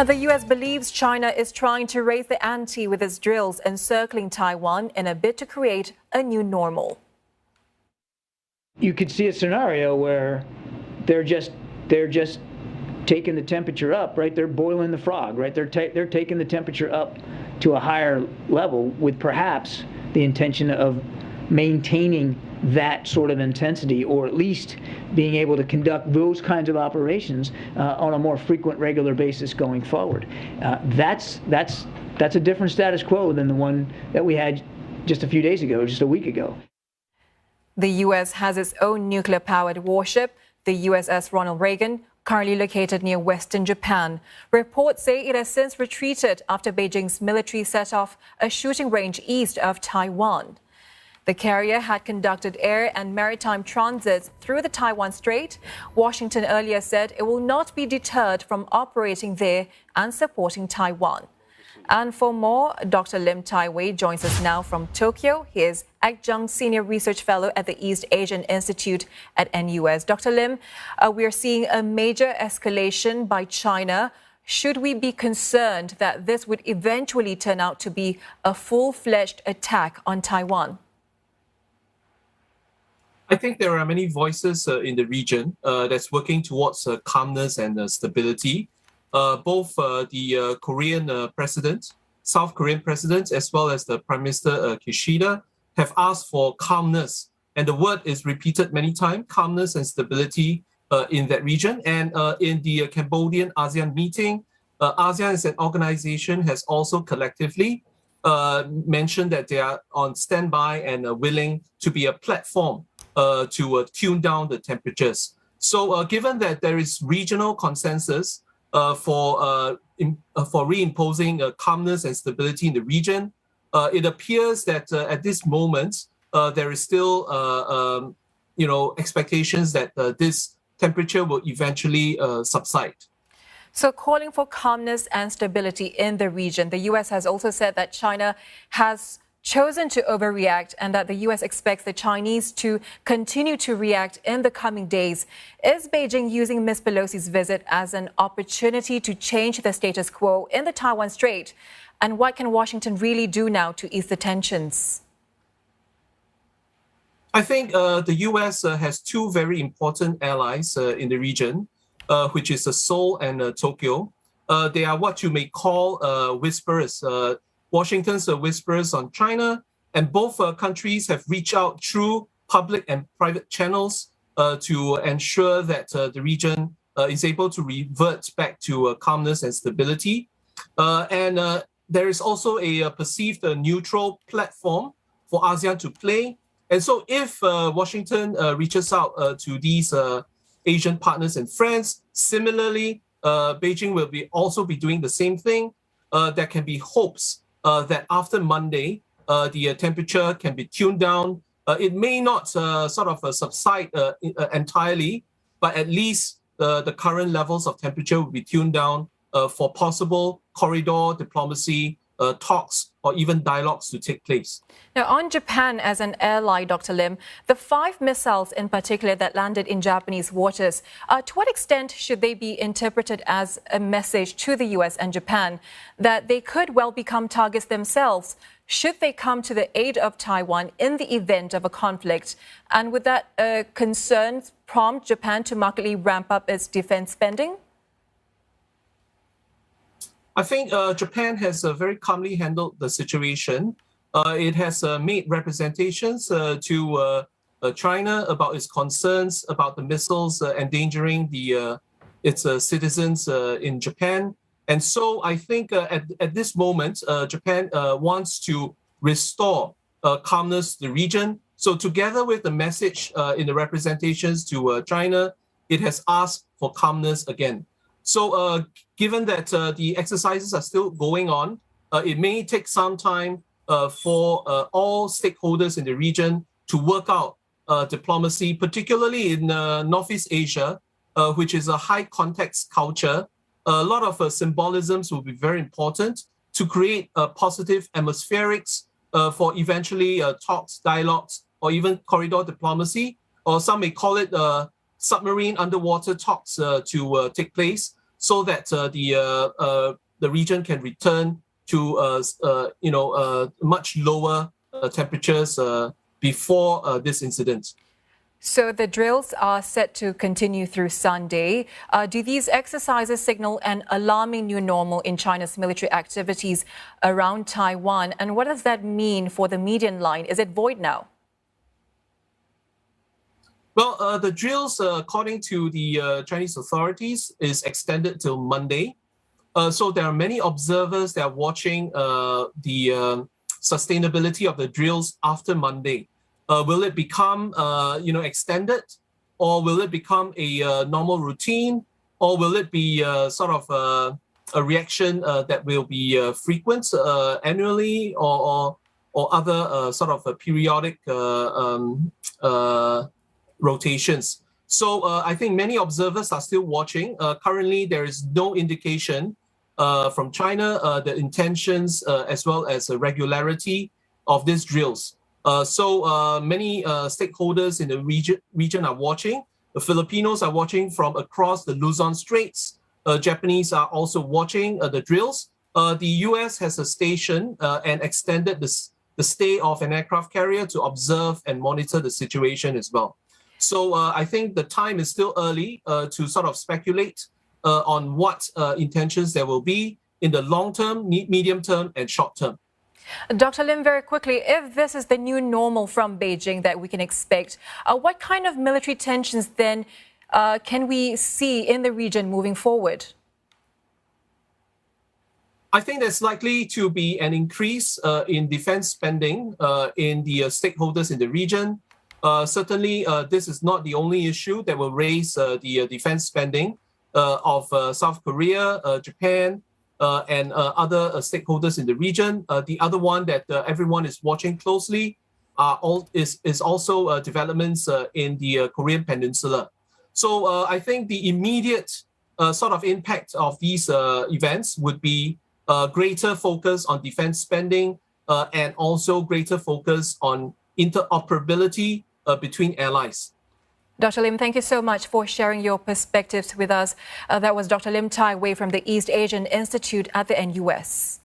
The U.S. believes China is trying to raise the ante with its drills encircling Taiwan in a bid to create a new normal. You could see a scenario where they're just taking the temperature up, right? They're boiling the frog, right? They're taking the temperature up to a higher level with perhaps the intention of maintaining that sort of intensity, or at least being able to conduct those kinds of operations on a more frequent, regular basis going forward. That's a different status quo than the one that we had just a few days ago, just a week ago. The U.S. has its own nuclear-powered warship, the USS Ronald Reagan, currently located near western Japan. Reports say it has since retreated after Beijing's military set off a shooting range east of Taiwan. The carrier had conducted air and maritime transits through the Taiwan Strait. Washington earlier said it will not be deterred from operating there and supporting Taiwan. And for more, Dr. Lim Tai Wei joins us now from Tokyo. He is Adjunct Senior Research Fellow at the East Asian Institute at NUS. Dr. Lim, we are seeing a major escalation by China. Should we be concerned that this would eventually turn out to be a full-fledged attack on Taiwan? I think there are many voices in the region that's working towards calmness and stability. Both the Korean president, South Korean president, as well as the Prime Minister Kishida have asked for calmness. And the word is repeated many times, calmness and stability in that region. And in the Cambodian ASEAN meeting, ASEAN as an organization has also collectively mentioned that they are on standby and willing to be a platform to tune down the temperatures. So given that there is regional consensus for reimposing calmness and stability in the region, it appears that at this moment there is still expectations that this temperature will eventually subside. So calling for calmness and stability in the region, the U.S. has also said that China has chosen to overreact and that the U.S. expects the Chinese to continue to react in the coming days. Is Beijing using Ms. Pelosi's visit as an opportunity to change the status quo in the Taiwan Strait? And what can Washington really do now to ease the tensions? I think the U.S. Has two very important allies in the region, which is Seoul and Tokyo. They are what you may call whisperers. Washington's whispers on China, and both countries have reached out through public and private channels to ensure that the region is able to revert back to calmness and stability. And there is also a perceived neutral platform for ASEAN to play. And so if Washington reaches out to these Asian partners and friends, similarly, Beijing will also be doing the same thing. There can be hopes that after Monday, the temperature can be tuned down. It may not subside entirely, but at least the current levels of temperature will be tuned down for possible corridor diplomacy, talks, or even dialogues to take place. Now, on Japan as an ally, Dr. Lim, the 5 missiles in particular that landed in Japanese waters, to what extent should they be interpreted as a message to the U.S. and Japan that they could well become targets themselves should they come to the aid of Taiwan in the event of a conflict? And would that concerns prompt Japan to markedly ramp up its defense spending? I think Japan has very calmly handled the situation. It has made representations to China about its concerns about the missiles endangering its citizens in Japan. And so I think at this moment, Japan wants to restore calmness to the region. So together with the message in the representations to China, it has asked for calmness again. So given that the exercises are still going on, it may take some time for all stakeholders in the region to work out diplomacy, particularly in Northeast Asia, which is a high context culture. A lot of symbolisms will be very important to create positive atmospherics for eventually talks, dialogues, or even corridor diplomacy, or some may call it submarine underwater talks to take place. so that the region can return to much lower temperatures before this incident. So the drills are set to continue through Sunday. Do these exercises signal an alarming new normal in China's military activities around Taiwan? And what does that mean for the median line? Is it void now? Well, the drills, according to the Chinese authorities, is extended till Monday. So there are many observers that are watching the sustainability of the drills after Monday. Will it become, extended, or will it become a normal routine, or will it be sort of a reaction that will be frequent annually, or other sort of periodic rotations? So I think many observers are still watching. Currently, there is no indication from China the intentions as well as the regularity of these drills. So many stakeholders in the region are watching. The Filipinos are watching from across the Luzon Straits. Japanese are also watching the drills. The US has a station and extended the stay of an aircraft carrier to observe and monitor the situation as well. So I think the time is still early to sort of speculate on what intentions there will be in the long term, medium term, and short term. Dr. Lim, very quickly, if this is the new normal from Beijing that we can expect, what kind of military tensions then can we see in the region moving forward? I think there's likely to be an increase in defense spending in the stakeholders in the region. Certainly, this is not the only issue that will raise the defense spending of South Korea, Japan, and other stakeholders in the region. The other one that everyone is watching closely is also developments in the Korean Peninsula. So I think the immediate sort of impact of these events would be greater focus on defense spending and also greater focus on interoperability between allies. Dr. Lim, thank you so much for sharing your perspectives with us. That was Dr. Lim Tai Wei from the East Asian Institute at the NUS.